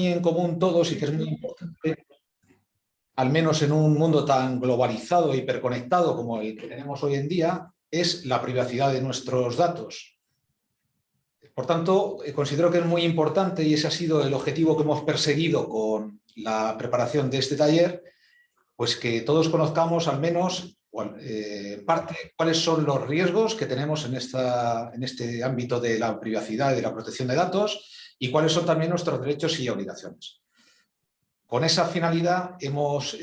en común todos y que es muy importante, al menos en un mundo tan globalizado e hiperconectado como el que tenemos hoy en día, es la privacidad de nuestros datos. Por tanto, considero que es muy importante, y ese ha sido el objetivo que hemos perseguido con la preparación de este taller, pues que todos conozcamos al menos en parte cuáles son los riesgos que tenemos en este ámbito de la privacidad y de la protección de datos y cuáles son también nuestros derechos y obligaciones. Con esa finalidad hemos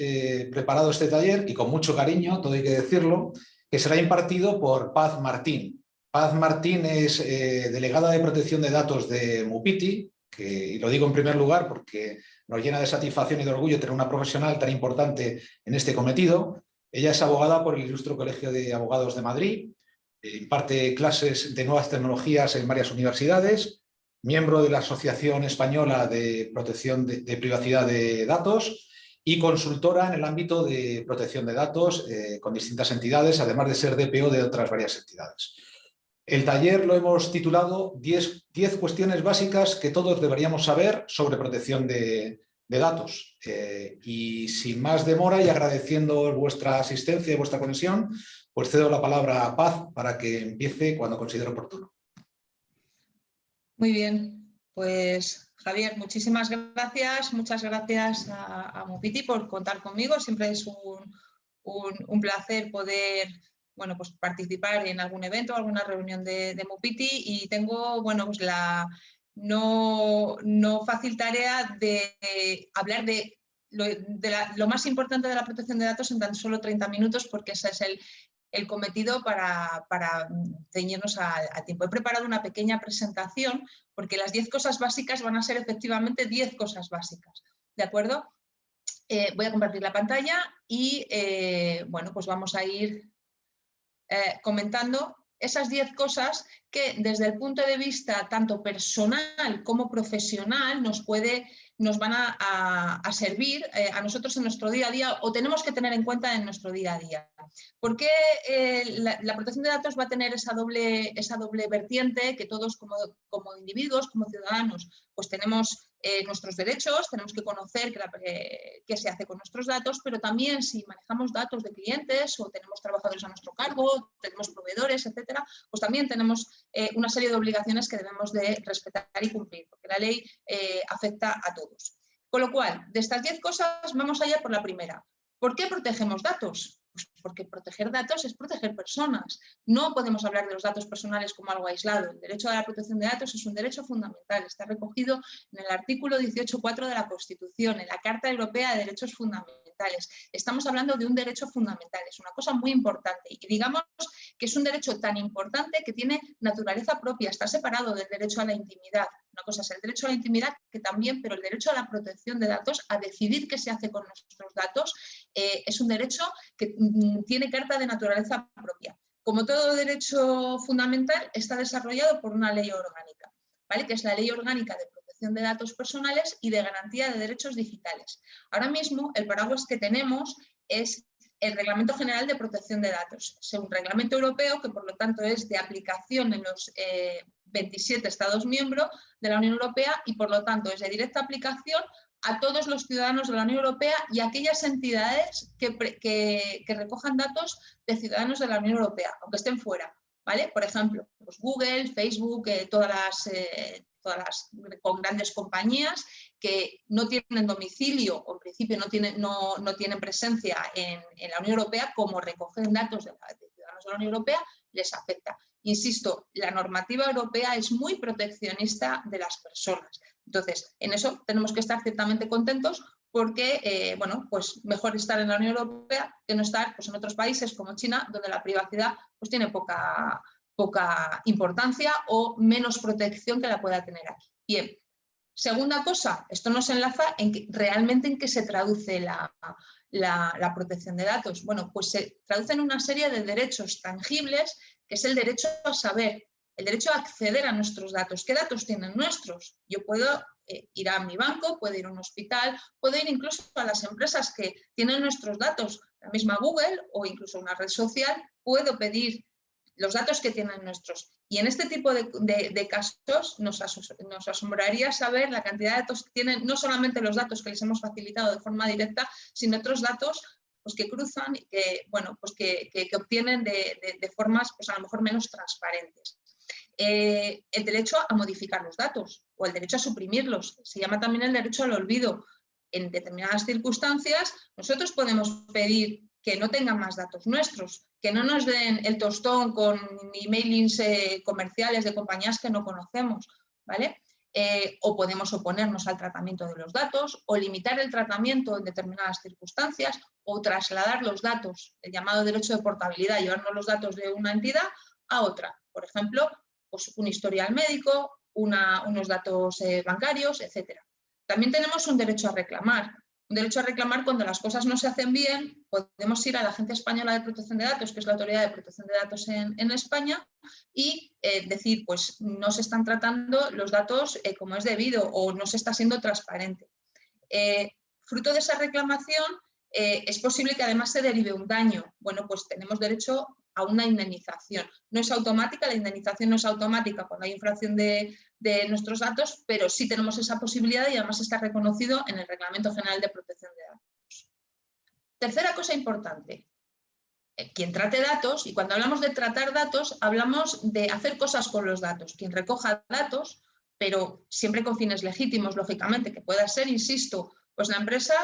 preparado este taller y con mucho cariño, todo hay que decirlo, que será impartido por Paz Martín. Paz Martín es delegada de protección de datos de Mupiti, y lo digo en primer lugar porque nos llena de satisfacción y de orgullo tener una profesional tan importante en este cometido. Ella es abogada por el Ilustre Colegio de Abogados de Madrid, imparte clases de nuevas tecnologías en varias universidades, miembro de la Asociación Española de Protección de Privacidad de Datos y consultora en el ámbito de protección de datos con distintas entidades, además de ser DPO de otras varias entidades. El taller lo hemos titulado 10 cuestiones básicas que todos deberíamos saber sobre protección de datos. Y sin más demora y agradeciendo vuestra asistencia y vuestra conexión, pues cedo la palabra a Paz para que empiece cuando considere oportuno. Muy bien, pues Javier, muchísimas gracias, muchas gracias a Mupiti por contar conmigo. Siempre es un placer poder, bueno, pues participar en algún evento, alguna reunión de Mupiti, y tengo, bueno, pues la no fácil tarea de hablar de lo más importante de la protección de datos en tan solo 30 minutos, porque ese es el cometido para ceñirnos al tiempo. He preparado una pequeña presentación porque las 10 cosas básicas van a ser efectivamente 10 cosas básicas, ¿de acuerdo? Voy a compartir la pantalla y bueno, pues vamos a ir comentando esas 10 cosas que desde el punto de vista tanto personal como profesional nos van a servir a nosotros en nuestro día a día, o tenemos que tener en cuenta en nuestro día a día. ¿Por qué la protección de datos va a tener esa doble vertiente que todos como individuos, como ciudadanos, pues tenemos nuestros derechos, tenemos que conocer qué se hace con nuestros datos, pero también si manejamos datos de clientes o tenemos trabajadores a nuestro cargo, tenemos proveedores, etcétera, pues también tenemos una serie de obligaciones que debemos de respetar y cumplir, porque la ley afecta a todos. Con lo cual, de estas 10 cosas vamos allá por la primera. ¿Por qué protegemos datos? Pues porque proteger datos es proteger personas. No podemos hablar de los datos personales como algo aislado. El derecho a la protección de datos es un derecho fundamental. Está recogido en el artículo 18.4 de la Constitución, en la Carta Europea de Derechos Fundamentales. Estamos hablando de un derecho fundamental. Es una cosa muy importante. Y digamos que es un derecho tan importante que tiene naturaleza propia. Está separado del derecho a la intimidad. Una cosa es el derecho a la intimidad, que también, pero el derecho a la protección de datos, a decidir qué se hace con nuestros datos, es un derecho que tiene carta de naturaleza propia. Como todo derecho fundamental, está desarrollado por una ley orgánica, ¿vale? Que es la Ley Orgánica de Protección de Datos Personales y de Garantía de Derechos Digitales. Ahora mismo, el paraguas que tenemos es el Reglamento General de Protección de Datos. Es un reglamento europeo que, por lo tanto, es de aplicación en los 27 Estados miembros de la Unión Europea y, por lo tanto, es de directa aplicación a todos los ciudadanos de la Unión Europea y a aquellas entidades que recojan datos de ciudadanos de la Unión Europea, aunque estén fuera, ¿vale? Por ejemplo, pues Google, Facebook, todas las con grandes compañías que no tienen domicilio o en principio no tienen presencia en la Unión Europea, como recogen datos de ciudadanos de la Unión Europea, les afecta. Insisto, la normativa europea es muy proteccionista de las personas. Entonces, en eso tenemos que estar ciertamente contentos porque, bueno, pues mejor estar en la Unión Europea que no estar pues, en otros países como China, donde la privacidad pues, tiene poca importancia o menos protección que la pueda tener aquí. Bien, segunda cosa, esto nos enlaza realmente en qué se traduce la protección de datos. Bueno, pues se traduce en una serie de derechos tangibles, que es el derecho a saber, el derecho a acceder a nuestros datos. ¿Qué datos tienen nuestros? Yo puedo ir a mi banco, puedo ir a un hospital, puedo ir incluso a las empresas que tienen nuestros datos, la misma Google o incluso una red social, puedo pedir los datos que tienen nuestros. Y en este tipo de casos nos asombraría saber la cantidad de datos que tienen, no solamente los datos que les hemos facilitado de forma directa, sino otros datos pues, que cruzan y que, bueno, pues que obtienen de formas pues, a lo mejor menos transparentes. El derecho a modificar los datos o el derecho a suprimirlos, se llama también el derecho al olvido. En determinadas circunstancias nosotros podemos pedir que no tengan más datos nuestros, que no nos den el tostón con emailings comerciales de compañías que no conocemos, ¿vale? O podemos oponernos al tratamiento de los datos o limitar el tratamiento en determinadas circunstancias o trasladar los datos, el llamado derecho de portabilidad, llevarnos los datos de una entidad a otra. Por ejemplo, pues un historial médico, unos datos bancarios, etc. También tenemos un derecho a reclamar. Un derecho a reclamar cuando las cosas no se hacen bien, podemos ir a la Agencia Española de Protección de Datos, que es la autoridad de protección de datos en España, y decir, pues no se están tratando los datos como es debido o no se está siendo transparente. Fruto de esa reclamación, es posible que además se derive un daño. Bueno, pues tenemos derecho a una indemnización. No es automática, la indemnización no es automática cuando hay infracción de nuestros datos, pero sí tenemos esa posibilidad y además está reconocido en el Reglamento General de Protección de Datos. Tercera cosa importante, quien trate datos, y cuando hablamos de tratar datos, hablamos de hacer cosas con los datos. Quien recoja datos, pero siempre con fines legítimos, lógicamente, que pueda ser, insisto, pues la empresa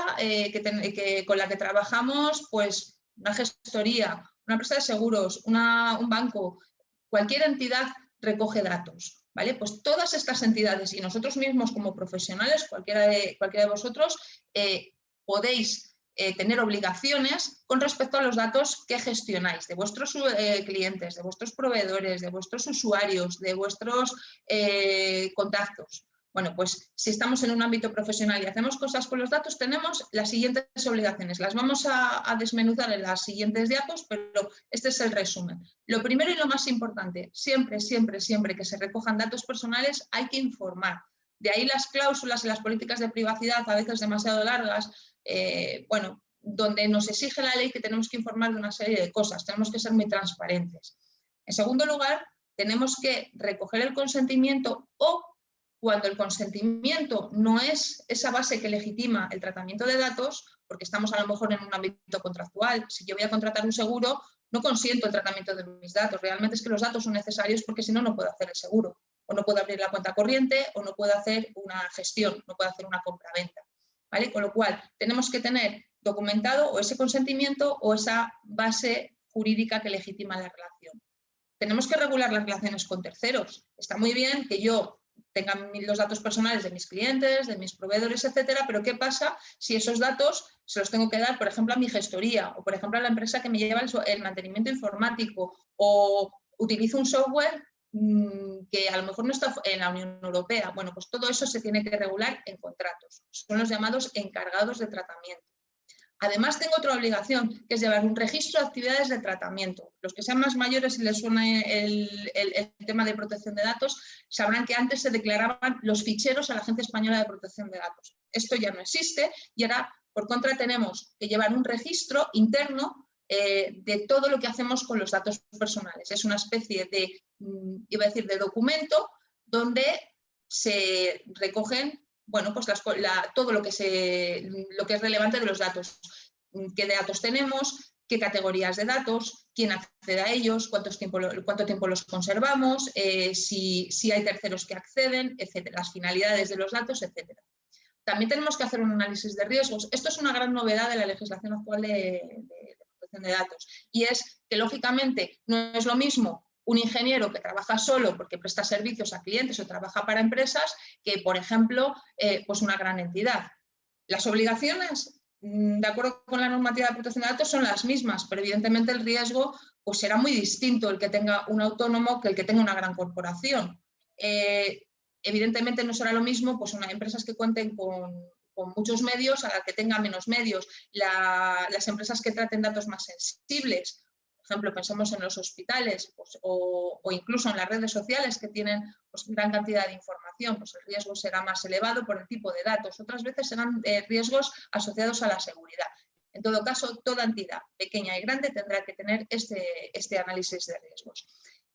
con la que trabajamos, pues una gestoría, una empresa de seguros, un banco, cualquier entidad recoge datos, ¿vale? Pues todas estas entidades y nosotros mismos como profesionales, cualquiera de vosotros, podéis tener obligaciones con respecto a los datos que gestionáis, de vuestros clientes, de vuestros proveedores, de vuestros usuarios, de vuestros contactos. Bueno, pues si estamos en un ámbito profesional y hacemos cosas con los datos, tenemos las siguientes obligaciones. Las vamos a desmenuzar en las siguientes diapos, pero este es el resumen. Lo primero y lo más importante, siempre, siempre, siempre que se recojan datos personales hay que informar. De ahí las cláusulas y las políticas de privacidad, a veces demasiado largas, bueno, donde nos exige la ley que tenemos que informar de una serie de cosas, tenemos que ser muy transparentes. En segundo lugar, tenemos que recoger el consentimiento o cuando el consentimiento no es esa base que legitima el tratamiento de datos, porque estamos a lo mejor en un ámbito contractual, si yo voy a contratar un seguro, no consiento el tratamiento de mis datos, realmente es que los datos son necesarios porque si no, no puedo hacer el seguro, o no puedo abrir la cuenta corriente, o no puedo hacer una gestión, no puedo hacer una compra-venta, ¿vale? Con lo cual, tenemos que tener documentado o ese consentimiento o esa base jurídica que legitima la relación. Tenemos que regular las relaciones con terceros. Está muy bien que yo tengan los datos personales de mis clientes, de mis proveedores, etcétera, pero ¿qué pasa si esos datos se los tengo que dar, por ejemplo, a mi gestoría o, por ejemplo, a la empresa que me lleva el mantenimiento informático o utilizo un software que a lo mejor no está en la Unión Europea? Bueno, pues todo eso se tiene que regular en contratos. Son los llamados encargados de tratamiento. Además, tengo otra obligación, que es llevar un registro de actividades de tratamiento. Los que sean más mayores y les suene el tema de protección de datos, sabrán que antes se declaraban los ficheros a la Agencia Española de Protección de Datos. Esto ya no existe y ahora, por contra, tenemos que llevar un registro interno de todo lo que hacemos con los datos personales. Es una especie de, iba a decir, de documento donde se recogen, bueno, pues todo lo que es relevante de los datos. ¿Qué datos tenemos? ¿Qué categorías de datos? ¿Quién accede a ellos? ¿Cuánto tiempo los conservamos? Si hay terceros que acceden, etcétera. Las finalidades de los datos, etcétera. También tenemos que hacer un análisis de riesgos. Esto es una gran novedad de la legislación actual de protección de datos. Y es que, lógicamente, no es lo mismo un ingeniero que trabaja solo porque presta servicios a clientes o trabaja para empresas que, por ejemplo, pues una gran entidad. Las obligaciones, de acuerdo con la normativa de protección de datos, son las mismas, pero evidentemente el riesgo pues será muy distinto el que tenga un autónomo que el que tenga una gran corporación. Evidentemente no será lo mismo pues empresas que cuenten con muchos medios a la que tengan menos medios. Las empresas que traten datos más sensibles, por ejemplo, pensemos en los hospitales pues, o incluso en las redes sociales que tienen pues, gran cantidad de información, pues el riesgo será más elevado por el tipo de datos. Otras veces serán riesgos asociados a la seguridad. En todo caso, toda entidad, pequeña y grande, tendrá que tener este análisis de riesgos.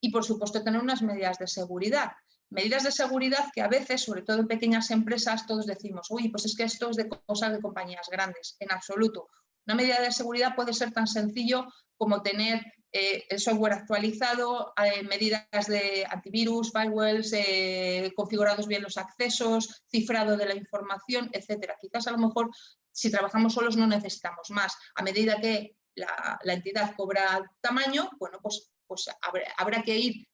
y, por supuesto, tener unas medidas de seguridad. Medidas de seguridad que a veces, sobre todo en pequeñas empresas, todos decimos, uy, pues es que esto es de cosas de compañías grandes. En absoluto. Una medida de seguridad puede ser tan sencillo como tener el software actualizado, medidas de antivirus, firewalls, configurados bien los accesos, cifrado de la información, etcétera. Quizás a lo mejor si trabajamos solos no necesitamos más. A medida que la entidad cobra tamaño, bueno, pues habrá que ir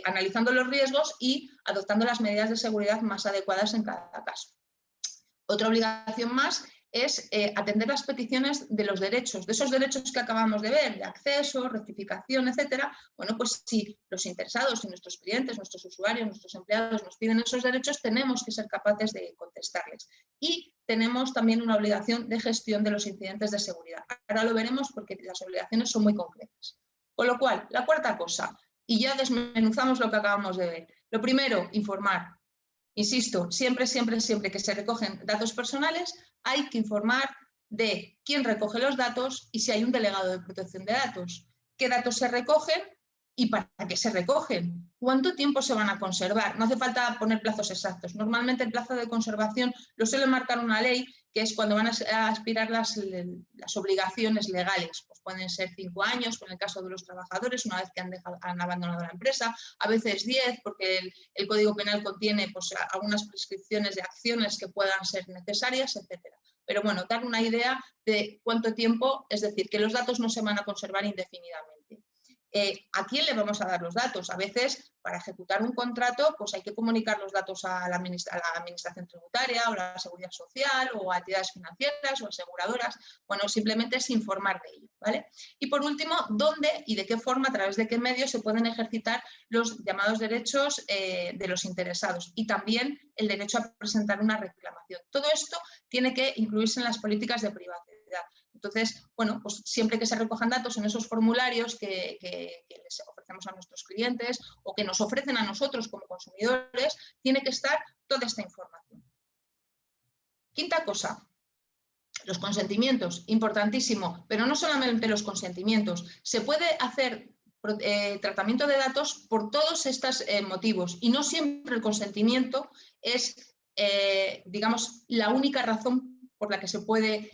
analizando los riesgos y adoptando las medidas de seguridad más adecuadas en cada caso. Otra obligación más es atender las peticiones de los derechos, de esos derechos que acabamos de ver, de acceso, rectificación, etcétera. Bueno, pues si los interesados, si nuestros clientes, nuestros usuarios, nuestros empleados nos piden esos derechos, tenemos que ser capaces de contestarles. Y tenemos también una obligación de gestión de los incidentes de seguridad. Ahora lo veremos porque las obligaciones son muy concretas. Con lo cual, la cuarta cosa, y ya desmenuzamos lo que acabamos de ver. Lo primero, informar. Insisto, siempre que se recogen datos personales hay que informar de quién recoge los datos y si hay un delegado de protección de datos. ¿Qué datos se recogen y para qué se recogen? ¿Cuánto tiempo se van a conservar? No hace falta poner plazos exactos. Normalmente el plazo de conservación lo suele marcar una ley, que es cuando van a expirar las obligaciones legales. Pues pueden ser 5 años, en el caso de los trabajadores, una vez que han abandonado la empresa, a veces 10, porque el Código Penal contiene pues, algunas prescripciones de acciones que puedan ser necesarias, etcétera. Pero bueno, dar una idea de cuánto tiempo, es decir, que los datos no se van a conservar indefinidamente. ¿A quién le vamos a dar los datos? A veces, para ejecutar un contrato, pues hay que comunicar los datos a la administración tributaria o a la seguridad social o a entidades financieras o aseguradoras. Bueno, simplemente es informar de ello, ¿vale? Y por último, ¿dónde y de qué forma, a través de qué medios se pueden ejercitar los llamados derechos de los interesados? Y también el derecho a presentar una reclamación. Todo esto tiene que incluirse en las políticas de privacidad. Entonces, bueno, pues siempre que se recojan datos en esos formularios que les ofrecemos a nuestros clientes o que nos ofrecen a nosotros como consumidores, tiene que estar toda esta información. Quinta cosa, los consentimientos, importantísimo, pero no solamente los consentimientos. Se puede hacer tratamiento de datos por todos estos motivos y no siempre el consentimiento es, digamos, la única razón por la que se puede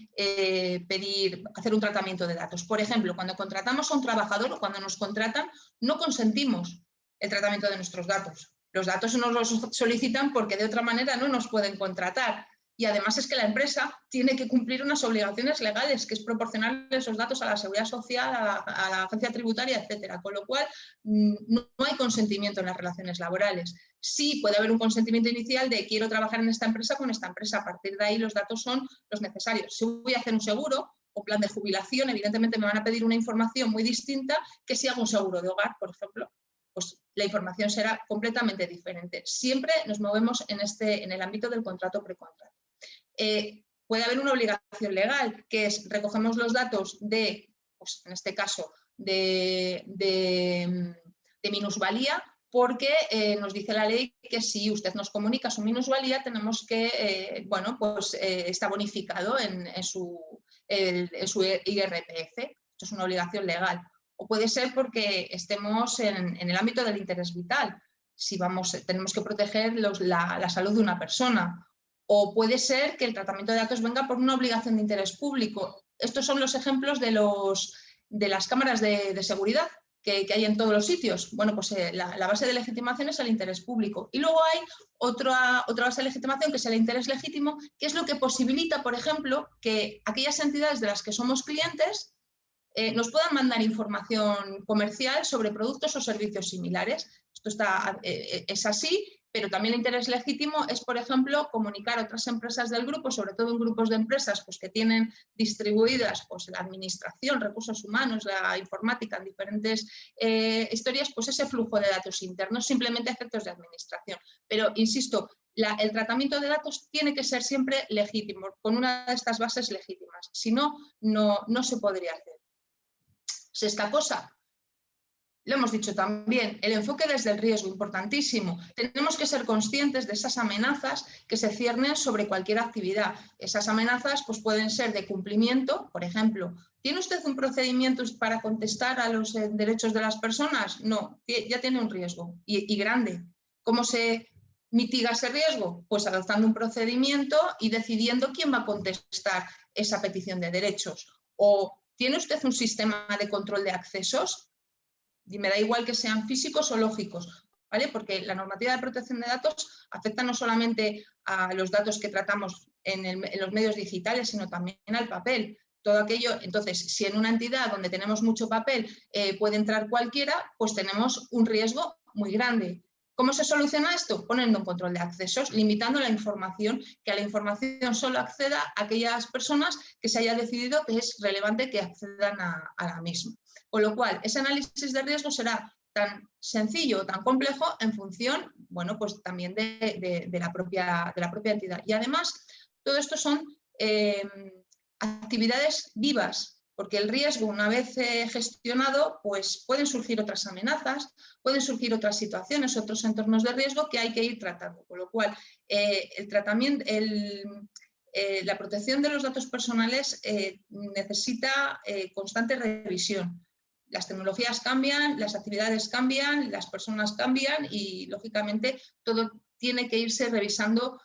hacer un tratamiento de datos. Por ejemplo, cuando contratamos a un trabajador o cuando nos contratan, no consentimos el tratamiento de nuestros datos. Los datos nos los solicitan porque de otra manera no nos pueden contratar. Y además es que la empresa tiene que cumplir unas obligaciones legales, que es proporcionar esos datos a la Seguridad Social, a la agencia tributaria, etcétera. Con lo cual, no hay consentimiento en las relaciones laborales. Sí puede haber un consentimiento inicial de quiero trabajar en esta empresa con esta empresa. A partir de ahí los datos son los necesarios. Si voy a hacer un seguro o plan de jubilación, evidentemente me van a pedir una información muy distinta que si hago un seguro de hogar, por ejemplo. Pues la información será completamente diferente. Siempre nos movemos en el ámbito del contrato precontrato. Puede haber una obligación legal, que es recogemos los datos de, pues en este caso, de minusvalía, porque nos dice la ley que si usted nos comunica su minusvalía, tenemos que, bueno, pues está bonificado en su IRPF. Esto es una obligación legal. O puede ser porque estemos en el ámbito del interés vital, si tenemos que proteger la salud de una persona. O puede ser que el tratamiento de datos venga por una obligación de interés público. Estos son los ejemplos de las cámaras de seguridad que hay en todos los sitios. Bueno, pues la base de legitimación es el interés público. Y luego hay otra base de legitimación que es el interés legítimo, que es lo que posibilita, por ejemplo, que aquellas entidades de las que somos clientes nos puedan mandar información comercial sobre productos o servicios similares. Esto es así, pero también el interés legítimo es, por ejemplo, comunicar a otras empresas del grupo, sobre todo en grupos de empresas pues, que tienen distribuidas pues, la administración, recursos humanos, la informática en diferentes historias, pues ese flujo de datos internos, simplemente a efectos de administración. Pero, insisto, el tratamiento de datos tiene que ser siempre legítimo, con una de estas bases legítimas. Si no, no se podría hacer. Sexta cosa, lo hemos dicho también, el enfoque desde el riesgo, importantísimo. Tenemos que ser conscientes de esas amenazas que se ciernen sobre cualquier actividad. Esas amenazas pues, pueden ser de cumplimiento, por ejemplo, ¿Tiene usted un procedimiento para contestar a los derechos de las personas? No, ya tiene un riesgo y grande. ¿Cómo se mitiga ese riesgo? Pues adoptando un procedimiento y decidiendo quién va a contestar esa petición de derechos. ¿O tiene usted un sistema de control de accesos? Y me da igual que sean físicos o lógicos, ¿vale? Porque la normativa de protección de datos afecta no solamente a los datos que tratamos en los medios digitales, sino también al papel. Todo aquello, entonces, si en una entidad donde tenemos mucho papel puede entrar cualquiera, pues tenemos un riesgo muy grande. ¿Cómo se soluciona esto? Poniendo un control de accesos, limitando la información, que a la información solo acceda a aquellas personas que se haya decidido que es relevante que accedan a la misma. Con lo cual, ese análisis de riesgo será tan sencillo o tan complejo en función, bueno, pues también de la propia entidad. Y además, todo esto son actividades vivas, porque el riesgo, una vez gestionado, pues pueden surgir otras amenazas, pueden surgir otras situaciones, otros entornos de riesgo que hay que ir tratando. Con lo cual, la protección de los datos personales necesita constante revisión. Las tecnologías cambian, las actividades cambian, las personas cambian y, lógicamente, todo tiene que irse revisando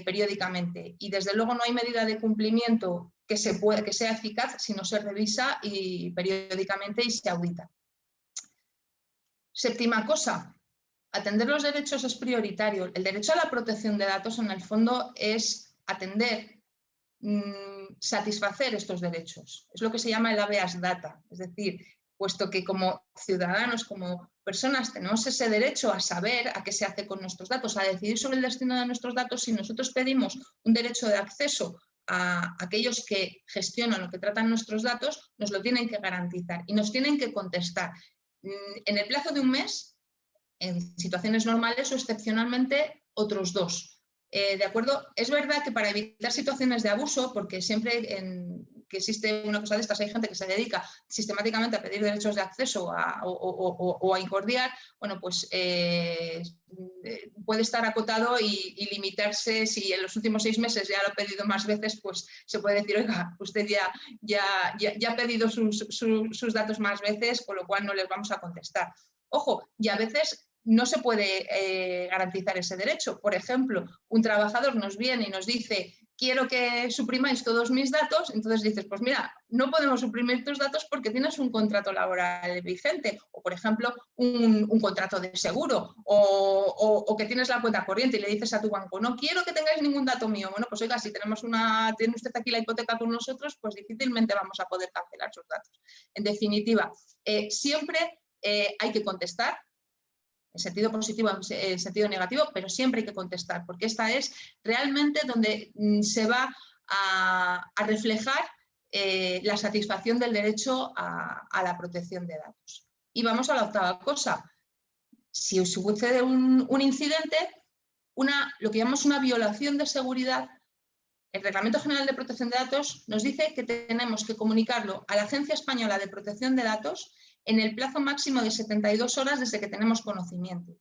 periódicamente. Y, desde luego, no hay medida de cumplimiento que sea eficaz si no se revisa periódicamente y se audita. Séptima cosa, atender los derechos es prioritario. El derecho a la protección de datos, en el fondo, es atender, satisfacer estos derechos. Es lo que se llama el habeas data, es decir, puesto que como ciudadanos, como personas, tenemos ese derecho a saber a qué se hace con nuestros datos, a decidir sobre el destino de nuestros datos. Si nosotros pedimos un derecho de acceso a aquellos que gestionan o que tratan nuestros datos, nos lo tienen que garantizar y nos tienen que contestar en el plazo de un mes, en situaciones normales o excepcionalmente otros 2. ¿De acuerdo? Es verdad que para evitar situaciones de abuso, porque siempre que existe una cosa de estas, hay gente que se dedica sistemáticamente a pedir derechos de acceso o a incordiar, bueno, pues puede estar acotado y limitarse. Si en los últimos 6 meses ya lo ha pedido más veces, pues se puede decir, oiga, usted ya ha pedido sus datos más veces, con lo cual no les vamos a contestar. Ojo, y a veces no se puede garantizar ese derecho. Por ejemplo, un trabajador nos viene y nos dice, quiero que suprimáis todos mis datos, entonces dices, pues mira, no podemos suprimir tus datos porque tienes un contrato laboral vigente, o por ejemplo, un contrato de seguro, o que tienes la cuenta corriente y le dices a tu banco, no quiero que tengáis ningún dato mío. Bueno, pues oiga, si tiene usted aquí la hipoteca con nosotros, pues difícilmente vamos a poder cancelar sus datos. En definitiva, siempre hay que contestar, en sentido positivo, en sentido negativo, pero siempre hay que contestar, porque esta es realmente donde se va a reflejar la satisfacción del derecho a la protección de datos. Y vamos a la octava cosa. Si sucede un incidente, lo que llamamos una violación de seguridad, el Reglamento General de Protección de Datos nos dice que tenemos que comunicarlo a la Agencia Española de Protección de Datos en el plazo máximo de 72 horas desde que tenemos conocimiento.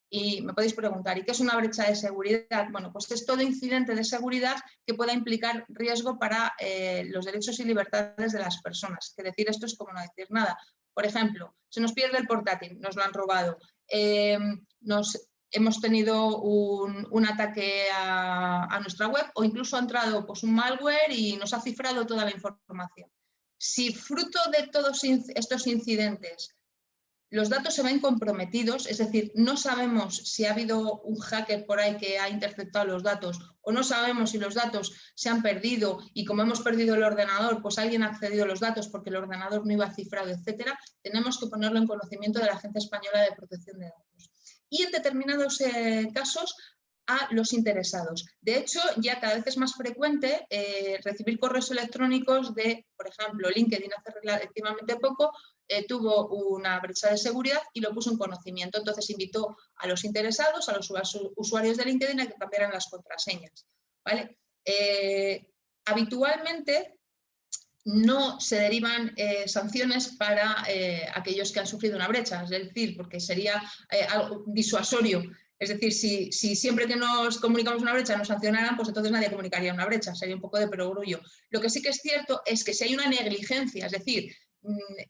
Y me podéis preguntar, ¿y qué es una brecha de seguridad? Bueno, pues es todo incidente de seguridad que pueda implicar riesgo para los derechos y libertades de las personas. Que decir esto es como no decir nada. Por ejemplo, se nos pierde el portátil, nos lo han robado, hemos tenido un ataque a nuestra web, o incluso ha entrado pues, un malware y nos ha cifrado toda la información. Si fruto de todos estos incidentes los datos se ven comprometidos, es decir, no sabemos si ha habido un hacker por ahí que ha interceptado los datos, o no sabemos si los datos se han perdido y, como hemos perdido el ordenador, pues alguien ha accedido a los datos porque el ordenador no iba cifrado, etcétera, tenemos que ponerlo en conocimiento de la Agencia Española de Protección de Datos. Y en determinados casos, a los interesados. De hecho, ya cada vez es más frecuente recibir correos electrónicos de, por ejemplo, LinkedIn hace relativamente poco tuvo una brecha de seguridad y lo puso en conocimiento. Entonces invitó a los interesados, a los usuarios de LinkedIn, a que cambiaran las contraseñas, ¿vale? Habitualmente no se derivan sanciones para aquellos que han sufrido una brecha, es decir, porque sería algo disuasorio Es decir, si siempre que nos comunicamos una brecha nos sancionaran, pues entonces nadie comunicaría una brecha, sería un poco de perogrullo. Lo que sí que es cierto es que si hay una negligencia, es decir,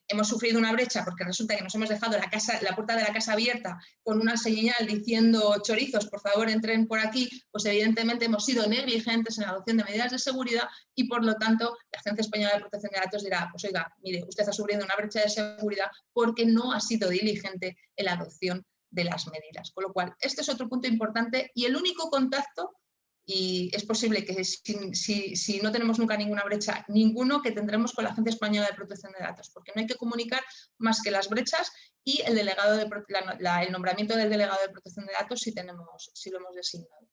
hemos sufrido una brecha porque resulta que nos hemos dejado la puerta de la casa abierta con una señal diciendo chorizos, por favor entren por aquí, pues evidentemente hemos sido negligentes en la adopción de medidas de seguridad y por lo tanto la Agencia Española de Protección de Datos dirá, pues oiga, mire, usted ha sufrido una brecha de seguridad porque no ha sido diligente en la adopción de las medidas. Con lo cual, este es otro punto importante y el único contacto, y es posible que si no tenemos nunca ninguna brecha, ninguno que tendremos con la Agencia Española de Protección de Datos, porque no hay que comunicar más que las brechas y el nombramiento del delegado de protección de datos si lo hemos designado.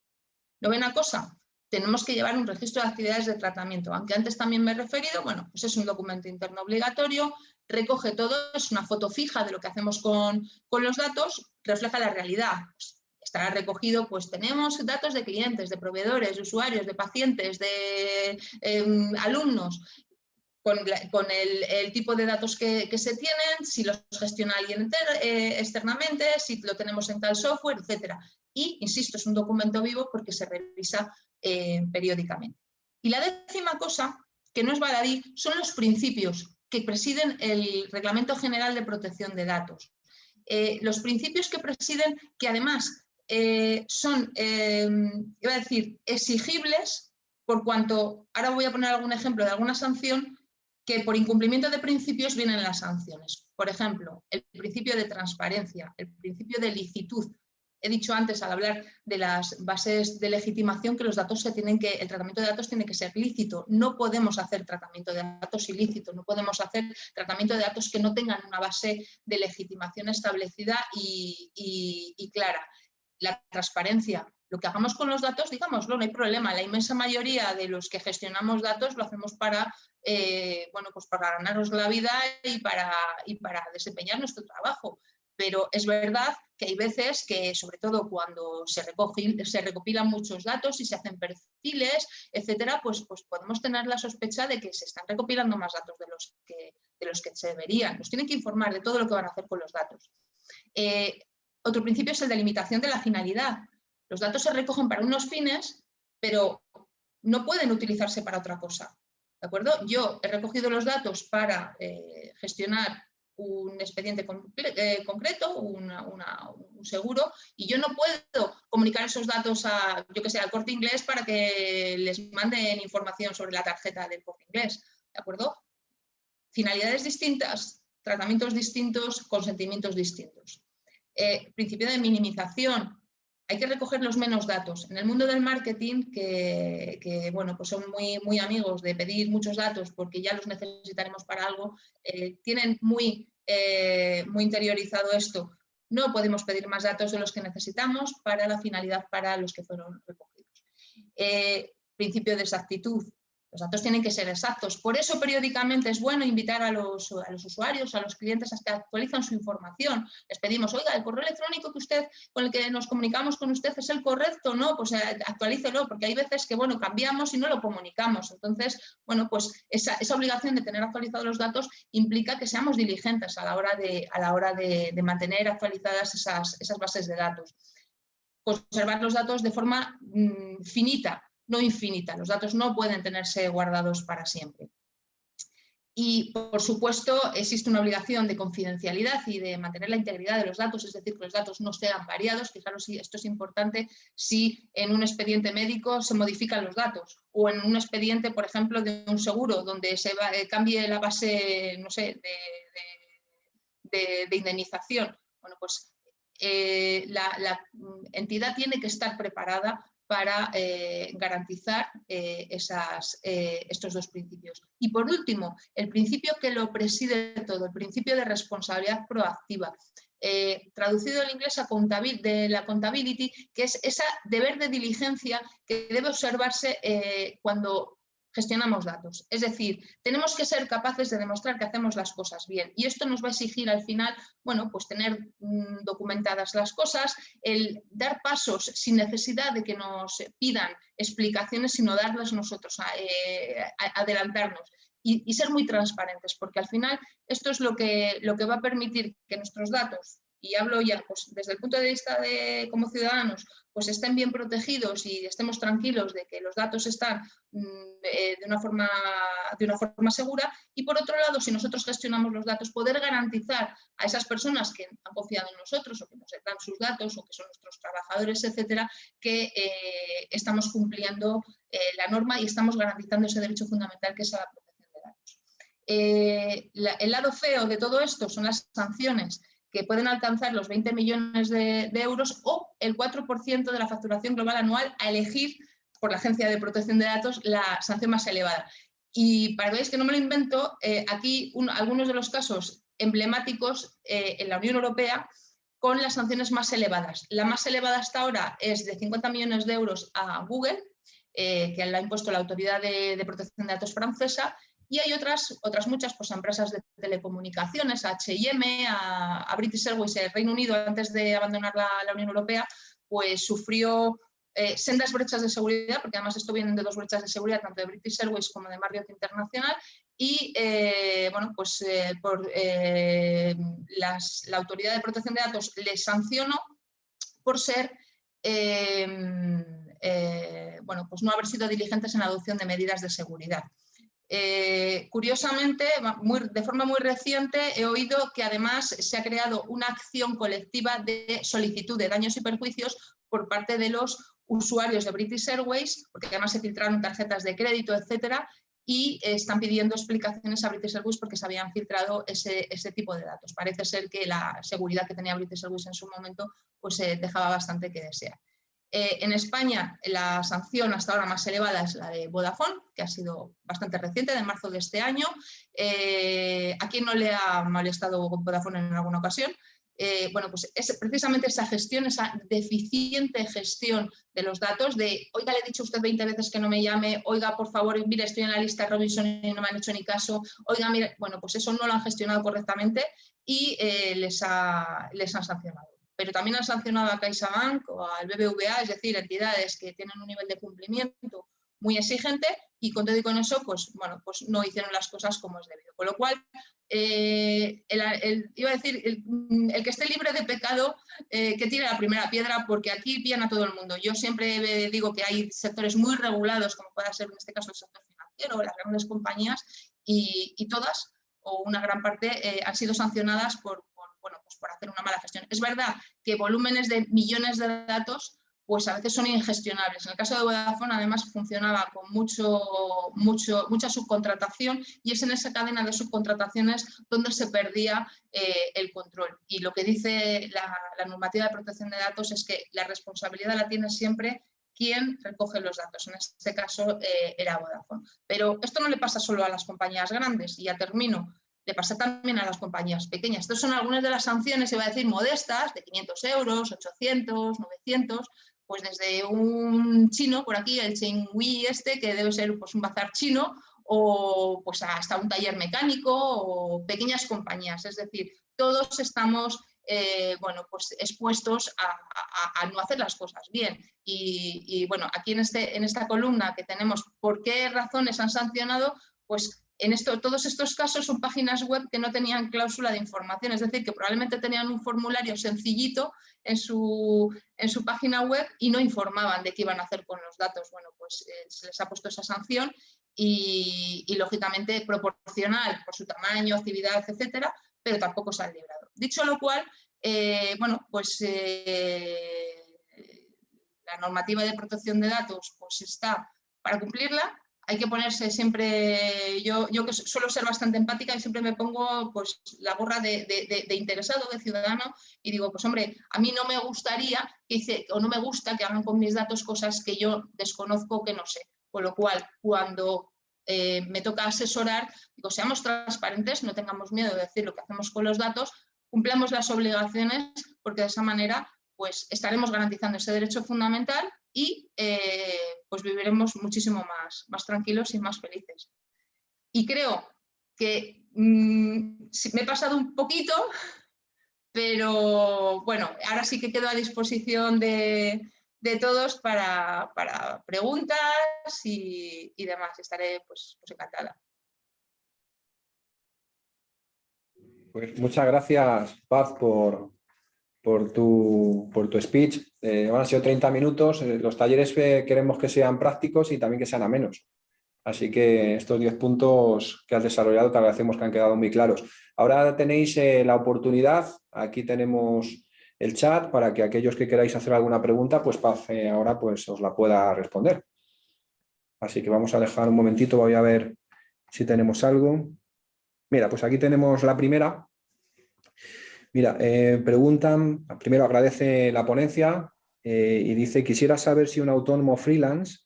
Novena cosa, tenemos que llevar un registro de actividades de tratamiento, aunque antes también me he referido, bueno, pues es un documento interno obligatorio, recoge todo, es una foto fija de lo que hacemos con los datos, refleja la realidad. Pues, estará recogido, pues tenemos datos de clientes, de proveedores, de usuarios, de pacientes, de alumnos, con el tipo de datos que se tienen, si los gestiona alguien externamente, si lo tenemos en tal software, etc. Y, insisto, es un documento vivo porque se revisa periódicamente. Y la décima cosa, que no es baladí, son los principios que presiden el Reglamento General de Protección de Datos. Los principios que presiden, que además son, iba a decir, exigibles, por cuanto, ahora voy a poner algún ejemplo de alguna sanción, que por incumplimiento de principios vienen las sanciones. Por ejemplo, el principio de transparencia, el principio de licitud. He dicho antes, al hablar de las bases de legitimación, que el tratamiento de datos tiene que ser lícito. No podemos hacer tratamiento de datos ilícito, no podemos hacer tratamiento de datos que no tengan una base de legitimación establecida y clara. La transparencia. Lo que hagamos con los datos, digámoslo, no hay problema. La inmensa mayoría de los que gestionamos datos lo hacemos para ganarnos la vida y para desempeñar nuestro trabajo. Pero es verdad que hay veces que, sobre todo cuando se recopilan muchos datos y se hacen perfiles, etcétera, pues podemos tener la sospecha de que se están recopilando más datos de los que se deberían. Nos tienen que informar de todo lo que van a hacer con los datos. Otro principio es el de limitación de la finalidad. Los datos se recogen para unos fines, pero no pueden utilizarse para otra cosa. ¿De acuerdo? Yo he recogido los datos para gestionar un expediente concreto, un seguro, y yo no puedo comunicar esos datos al Corte Inglés para que les manden información sobre la tarjeta del Corte Inglés. ¿De acuerdo? Finalidades distintas, tratamientos distintos, consentimientos distintos. Principio de minimización. Hay que recoger los menos datos. En el mundo del marketing, que pues son muy amigos de pedir muchos datos porque ya los necesitaremos para algo, tienen muy interiorizado esto. No podemos pedir más datos de los que necesitamos para la finalidad para los que fueron recogidos. Principio de exactitud. Los datos tienen que ser exactos. Por eso periódicamente es bueno invitar a los usuarios, a los clientes a que actualicen su información. Les pedimos, oiga, el correo electrónico con el que nos comunicamos con usted es el correcto, ¿no? Pues actualícelo, porque hay veces que, cambiamos y no lo comunicamos. Entonces, pues esa obligación de tener actualizados los datos implica que seamos diligentes a la hora de mantener actualizadas esas bases de datos. Conservar los datos de forma finita, no infinita. Los datos no pueden tenerse guardados para siempre. Y, por supuesto, existe una obligación de confidencialidad y de mantener la integridad de los datos, es decir, que los datos no sean variados. Fijaros, si esto es importante, si en un expediente médico se modifican los datos o en un expediente, por ejemplo, de un seguro, donde se cambie la base, no sé, de indemnización. Bueno, pues la entidad tiene que estar preparada para garantizar estos dos principios. Y por último, el principio que lo preside todo, el principio de responsabilidad proactiva, traducido al inglés de la accountability, que es ese deber de diligencia que debe observarse cuando gestionamos datos. Es decir, tenemos que ser capaces de demostrar que hacemos las cosas bien y esto nos va a exigir al final, pues tener documentadas las cosas, el dar pasos sin necesidad de que nos pidan explicaciones, sino darlas nosotros, adelantarnos y ser muy transparentes, porque al final esto es lo que va a permitir que nuestros datos y hablo ya pues, desde el punto de vista de como ciudadanos, pues estén bien protegidos y estemos tranquilos de que los datos están de una forma segura, y por otro lado, si nosotros gestionamos los datos, poder garantizar a esas personas que han confiado en nosotros o que nos dan sus datos o que son nuestros trabajadores, etcétera, que estamos cumpliendo la norma y estamos garantizando ese derecho fundamental que es a la protección de datos. El lado feo de todo esto son las sanciones, que pueden alcanzar los 20 millones de euros o el 4% de la facturación global anual, a elegir por la Agencia de Protección de Datos la sanción más elevada. Y para que veáis que no me lo invento, aquí algunos de los casos emblemáticos en la Unión Europea con las sanciones más elevadas. La más elevada hasta ahora es de 50 millones de euros a Google, que la ha impuesto la Autoridad de Protección de Datos francesa, y hay otras muchas, pues, empresas de telecomunicaciones, a H&M, a British Airways, el Reino Unido, antes de abandonar la Unión Europea, pues sufrió sendas brechas de seguridad, porque además esto viene de 2 brechas de seguridad, tanto de British Airways como de Marriott International, y bueno, pues la Autoridad de Protección de Datos les sancionó por ser bueno, pues no haber sido diligentes en la adopción de medidas de seguridad. Curiosamente, de forma muy reciente, he oído que además se ha creado una acción colectiva de solicitud de daños y perjuicios por parte de los usuarios de British Airways, porque además se filtraron tarjetas de crédito, etcétera, y están pidiendo explicaciones a British Airways porque se habían filtrado ese tipo de datos. Parece ser que la seguridad que tenía British Airways en su momento pues, dejaba bastante que desear. En España la sanción hasta ahora más elevada es la de Vodafone, que ha sido bastante reciente, de marzo de este año. ¿A quién no le ha molestado Vodafone en alguna ocasión? Bueno, pues es precisamente esa gestión, esa deficiente gestión de los datos, de oiga, le he dicho a usted 20 veces que no me llame, oiga, por favor, mire, estoy en la lista de Robinson y no me han hecho ni caso, oiga, mire, bueno, pues eso no lo han gestionado correctamente y les han sancionado. Pero también han sancionado a CaixaBank o al BBVA, es decir, entidades que tienen un nivel de cumplimiento muy exigente y con todo y con eso, pues, bueno, pues no hicieron las cosas como es debido. Con lo cual, iba a decir, el que esté libre de pecado, que tire la primera piedra, porque aquí pillan a todo el mundo. Yo siempre digo que hay sectores muy regulados, como puede ser en este caso el sector financiero, las grandes compañías, y todas, o una gran parte, han sido sancionadas por hacer una mala gestión. Es verdad que volúmenes de millones de datos pues a veces son ingestionables. En el caso de Vodafone, además, funcionaba con mucha subcontratación y es en esa cadena de subcontrataciones donde se perdía el control. Y lo que dice la normativa de protección de datos es que la responsabilidad la tiene siempre quien recoge los datos. En este caso era Vodafone. Pero esto no le pasa solo a las compañías grandes, y ya termino. Le pasa también a las compañías pequeñas. Estas son algunas de las sanciones, iba a decir, modestas, de 500 euros, 800, 900, pues desde un chino por aquí, el Chenghui que debe ser pues, un bazar chino, o pues hasta un taller mecánico o pequeñas compañías. Es decir, todos estamos bueno, pues expuestos a no hacer las cosas bien. Y bueno, aquí en esta columna que tenemos, ¿por qué razones han sancionado? Pues todos estos casos son páginas web que no tenían cláusula de información, es decir, que probablemente tenían un formulario sencillito en su página web y no informaban de qué iban a hacer con los datos. Bueno, pues se les ha puesto esa sanción y lógicamente proporcional por su tamaño, actividad, etcétera, pero tampoco se han librado. Dicho lo cual, bueno, pues la normativa de protección de datos pues está para cumplirla. Hay que ponerse siempre, yo que suelo ser bastante empática y siempre me pongo pues, la gorra de interesado, de ciudadano, y digo, pues hombre, a mí no me gustaría o no me gusta que hagan con mis datos cosas que yo desconozco, que no sé. Con lo cual, cuando me toca asesorar, digo, seamos transparentes, no tengamos miedo de decir lo que hacemos con los datos, cumplamos las obligaciones, porque de esa manera pues, estaremos garantizando ese derecho fundamental y pues viviremos muchísimo más tranquilos y más felices. Y creo que me he pasado un poquito, pero bueno, ahora sí que quedo a disposición de todos para preguntas y demás. Estaré pues encantada. Pues muchas gracias, Paz, por tu speech. Han sido 30 minutos. Los talleres queremos que sean prácticos y también que sean amenos. Así que estos 10 puntos que has desarrollado te agradecemos, que han quedado muy claros. Ahora tenéis la oportunidad, aquí tenemos el chat para que aquellos que queráis hacer alguna pregunta, pues pase ahora, pues os la pueda responder. Así que vamos a dejar un momentito, voy a ver si tenemos algo. Mira, pues aquí tenemos la primera. Mira, preguntan, primero agradece la ponencia y dice: quisiera saber si un autónomo freelance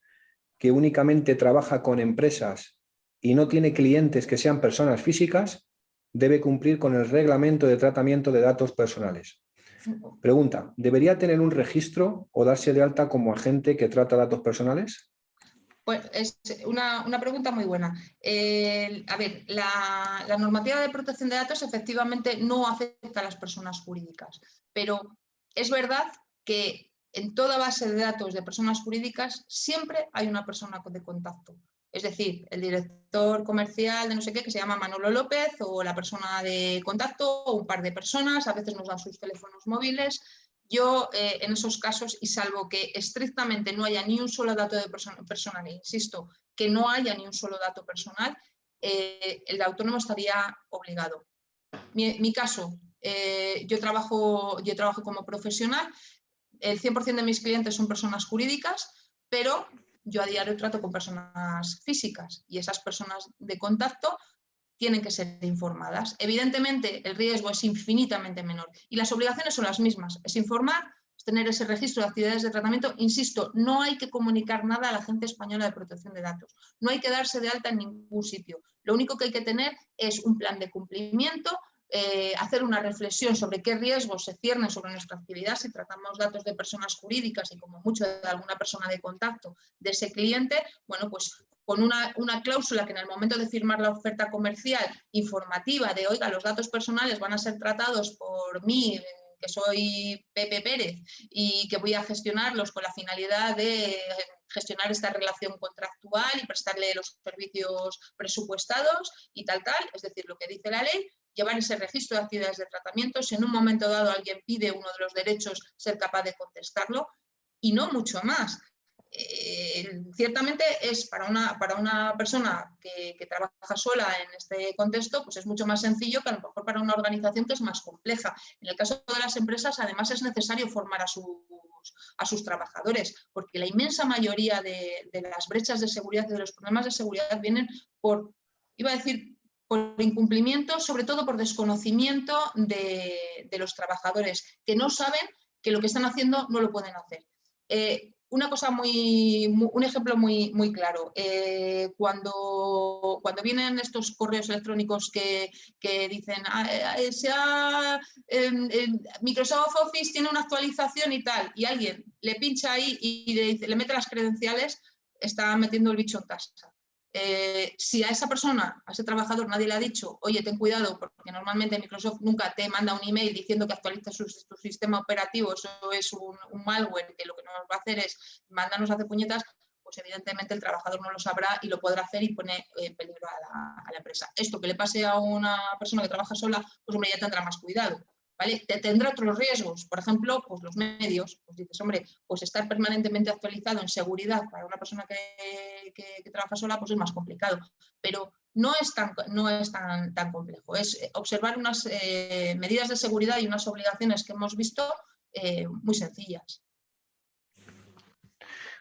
que únicamente trabaja con empresas y no tiene clientes que sean personas físicas debe cumplir con el reglamento de tratamiento de datos personales. Pregunta: ¿debería tener un registro o darse de alta como agente que trata datos personales? Pues es una pregunta muy buena. A ver, la normativa de protección de datos efectivamente no afecta a las personas jurídicas, pero es verdad que en toda base de datos de personas jurídicas siempre hay una persona de contacto. Es decir, el director comercial de no sé qué, que se llama Manolo López, o la persona de contacto, o un par de personas, a veces nos dan sus teléfonos móviles. Yo, en esos casos, y salvo que estrictamente no haya ni un solo dato de personal, insisto, que no haya ni un solo dato personal, el autónomo estaría obligado. Mi caso, yo trabajo como profesional, el 100% de mis clientes son personas jurídicas, pero yo a diario trato con personas físicas y esas personas de contacto tienen que ser informadas. Evidentemente, el riesgo es infinitamente menor y las obligaciones son las mismas. Es informar, es tener ese registro de actividades de tratamiento. Insisto, no hay que comunicar nada a la Agencia Española de Protección de Datos. No hay que darse de alta en ningún sitio. Lo único que hay que tener es un plan de cumplimiento, hacer una reflexión sobre qué riesgos se ciernen sobre nuestra actividad si tratamos datos de personas jurídicas y como mucho de alguna persona de contacto de ese cliente. Bueno, pues con una cláusula que en el momento de firmar la oferta comercial informativa de, oiga, los datos personales van a ser tratados por mí, que soy Pepe Pérez, y que voy a gestionarlos con la finalidad de gestionar esta relación contractual y prestarle los servicios presupuestados y tal, es decir, lo que dice la ley, llevar ese registro de actividades de tratamiento. Si en un momento dado alguien pide uno de los derechos, ser capaz de contestarlo y no mucho más. Ciertamente es para una persona que trabaja sola en este contexto, pues es mucho más sencillo que a lo mejor para una organización que es más compleja. En el caso de las empresas, además, es necesario formar a sus trabajadores, porque la inmensa mayoría de las brechas de seguridad y de los problemas de seguridad vienen por, iba a decir, por incumplimiento, sobre todo por desconocimiento de los trabajadores, que no saben que lo que están haciendo no lo pueden hacer. Una cosa un ejemplo muy claro, cuando vienen estos correos electrónicos que dicen Microsoft Office tiene una actualización y tal, y alguien le pincha ahí y le mete las credenciales, está metiendo el bicho en casa. Si a esa persona, a ese trabajador, nadie le ha dicho, oye, ten cuidado, porque normalmente Microsoft nunca te manda un email diciendo que actualiza tu sistema operativo, eso es un malware que lo que nos va a hacer es mandarnos a hacer puñetas, pues evidentemente el trabajador no lo sabrá y lo podrá hacer y pone en peligro a la empresa. Esto que le pase a una persona que trabaja sola, pues hombre, ya tendrá más cuidado. ¿Vale? Tendrá otros riesgos, por ejemplo, pues los medios, pues dices, hombre, pues estar permanentemente actualizado en seguridad para una persona que trabaja sola, pues es más complicado, pero no es tan complejo, es observar unas medidas de seguridad y unas obligaciones que hemos visto muy sencillas.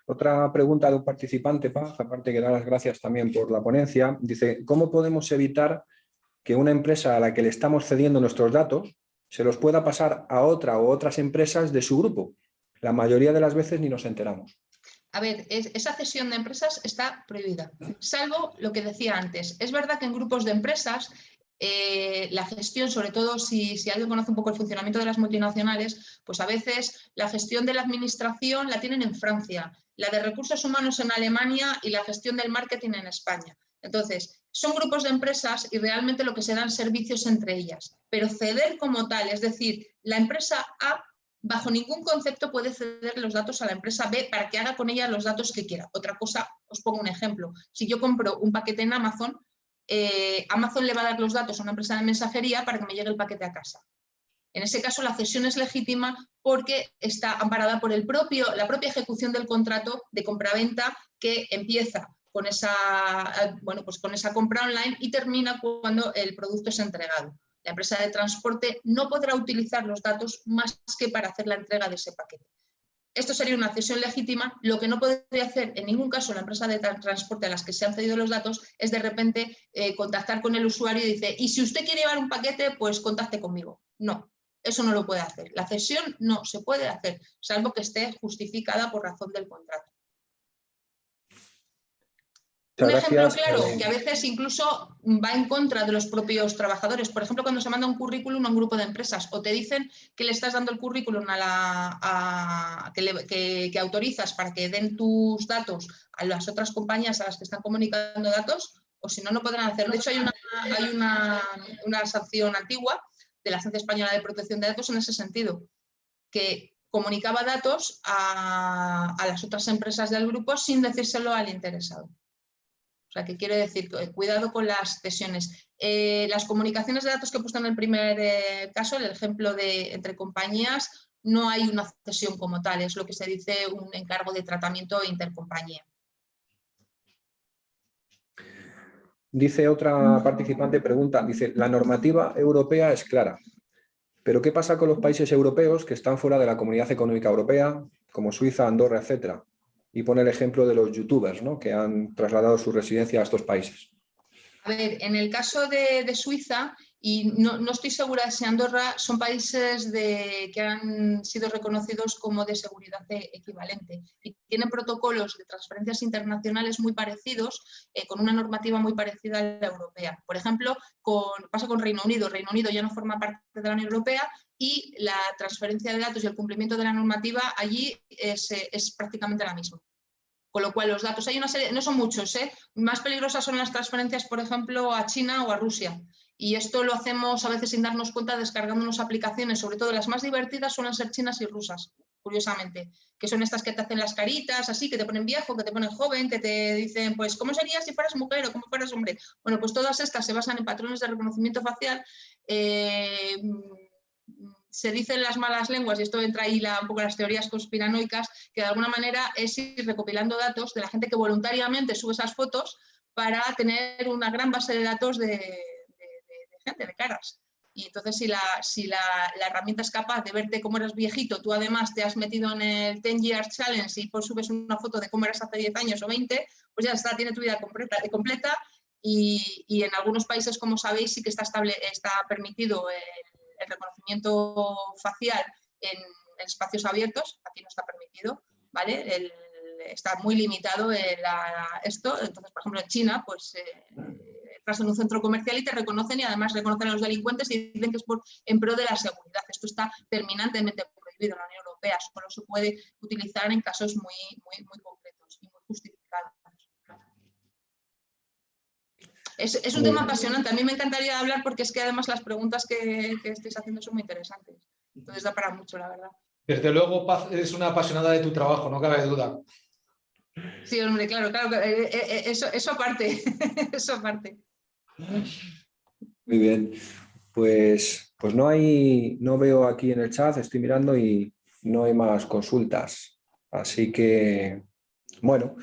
Otra pregunta de un participante, Paz, aparte que da las gracias también por la ponencia, dice: ¿cómo podemos evitar que una empresa a la que le estamos cediendo nuestros datos se los pueda pasar a otra o otras empresas de su grupo? La mayoría de las veces ni nos enteramos. A ver, esa cesión de empresas está prohibida, salvo lo que decía antes. Es verdad que en grupos de empresas la gestión, sobre todo si alguien conoce un poco el funcionamiento de las multinacionales, pues a veces la gestión de la administración la tienen en Francia, la de recursos humanos en Alemania y la gestión del marketing en España. Entonces, son grupos de empresas y realmente lo que se dan servicios entre ellas, pero ceder como tal, es decir, la empresa A bajo ningún concepto puede ceder los datos a la empresa B para que haga con ella los datos que quiera. Otra cosa, os pongo un ejemplo, si yo compro un paquete en Amazon, Amazon le va a dar los datos a una empresa de mensajería para que me llegue el paquete a casa. En ese caso, la cesión es legítima porque está amparada por la propia ejecución del contrato de compraventa que empieza con esa, pues con esa compra online y termina cuando el producto es entregado. La empresa de transporte no podrá utilizar los datos más que para hacer la entrega de ese paquete. Esto sería una cesión legítima. Lo que no podría hacer en ningún caso la empresa de transporte a las que se han cedido los datos es de repente contactar con el usuario y dice, y si usted quiere llevar un paquete, pues contacte conmigo. No, eso no lo puede hacer. La cesión no se puede hacer, salvo que esté justificada por razón del contrato. Un ejemplo claro, que a veces incluso va en contra de los propios trabajadores. Por ejemplo, cuando se manda un currículum a un grupo de empresas o te dicen que le estás dando el currículum que autorizas para que den tus datos a las otras compañías a las que están comunicando datos, o si no, no podrán hacerlo. De hecho, hay una sanción antigua de la Agencia Española de Protección de Datos en ese sentido, que comunicaba datos a las otras empresas del grupo sin decírselo al interesado. O sea, que quiero decir, cuidado con las cesiones. Las comunicaciones de datos que he puesto en el primer caso, el ejemplo de entre compañías, no hay una cesión como tal, es lo que se dice un encargo de tratamiento intercompañía. Dice otra participante, pregunta, dice, la normativa europea es clara, pero ¿qué pasa con los países europeos que están fuera de la Comunidad Económica Europea, como Suiza, Andorra, etcétera? Y pone el ejemplo de los youtubers, ¿no?, que han trasladado su residencia a estos países. A ver, en el caso de Suiza, y no estoy segura de si Andorra, son países que han sido reconocidos como de seguridad equivalente y tienen protocolos de transferencias internacionales muy parecidos, con una normativa muy parecida a la europea. Por ejemplo, pasa con Reino Unido. Reino Unido ya no forma parte de la Unión Europea y la transferencia de datos y el cumplimiento de la normativa allí es prácticamente la misma. Con lo cual los datos, hay una serie, no son muchos, más peligrosas son las transferencias, por ejemplo, a China o a Rusia. Y esto lo hacemos a veces sin darnos cuenta descargándonos aplicaciones, sobre todo las más divertidas suelen ser chinas y rusas, curiosamente, que son estas que te hacen las caritas, así, que te ponen viejo, que te ponen joven, que te dicen, pues, ¿cómo serías si fueras mujer o cómo fueras hombre? Bueno, pues todas estas se basan en patrones de reconocimiento facial. Se dicen las malas lenguas, y esto entra ahí un poco las teorías conspiranoicas, que de alguna manera es ir recopilando datos de la gente que voluntariamente sube esas fotos para tener una gran base de datos de gente, de caras. Y entonces si la herramienta es capaz de verte cómo eres viejito, tú además te has metido en el 10 Years Challenge y pues subes una foto de cómo eras hace 10 años o 20, pues ya está, tiene tu vida completa y en algunos países, como sabéis, sí que está permitido el reconocimiento facial en espacios abiertos. Aquí no está permitido, ¿vale? Está muy limitado esto. Entonces, por ejemplo, en China, pues entras en un centro comercial y te reconocen y además reconocen a los delincuentes y dicen que es en pro de la seguridad. Esto está terminantemente prohibido en la Unión Europea. Solo se puede utilizar en casos muy concretos y muy justificados. Es un tema apasionante. A mí me encantaría hablar porque es que además las preguntas que estáis haciendo son muy interesantes. Entonces da para mucho, la verdad. Desde luego, Paz, eres una apasionada de tu trabajo, no cabe duda. Sí, hombre, claro. Eso aparte. Eso aparte. Muy bien. Pues no veo aquí en el chat, estoy mirando y no hay más consultas. Así que, bueno,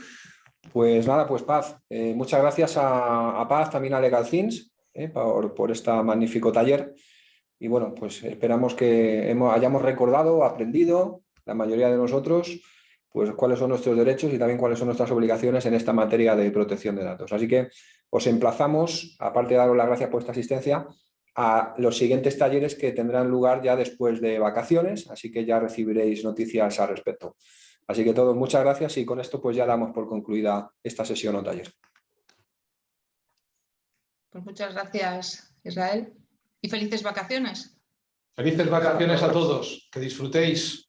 pues nada, pues Paz, muchas gracias a Paz, también a LegalThings, por este magnífico taller. Y bueno, pues esperamos que hayamos recordado, aprendido, la mayoría de nosotros, pues cuáles son nuestros derechos y también cuáles son nuestras obligaciones en esta materia de protección de datos. Así que os emplazamos, aparte de daros las gracias por esta asistencia, a los siguientes talleres que tendrán lugar ya después de vacaciones, así que ya recibiréis noticias al respecto. Así que todos, muchas gracias y con esto pues ya damos por concluida esta sesión o taller. Pues muchas gracias, Israel, y felices vacaciones. Felices vacaciones a todos, que disfrutéis.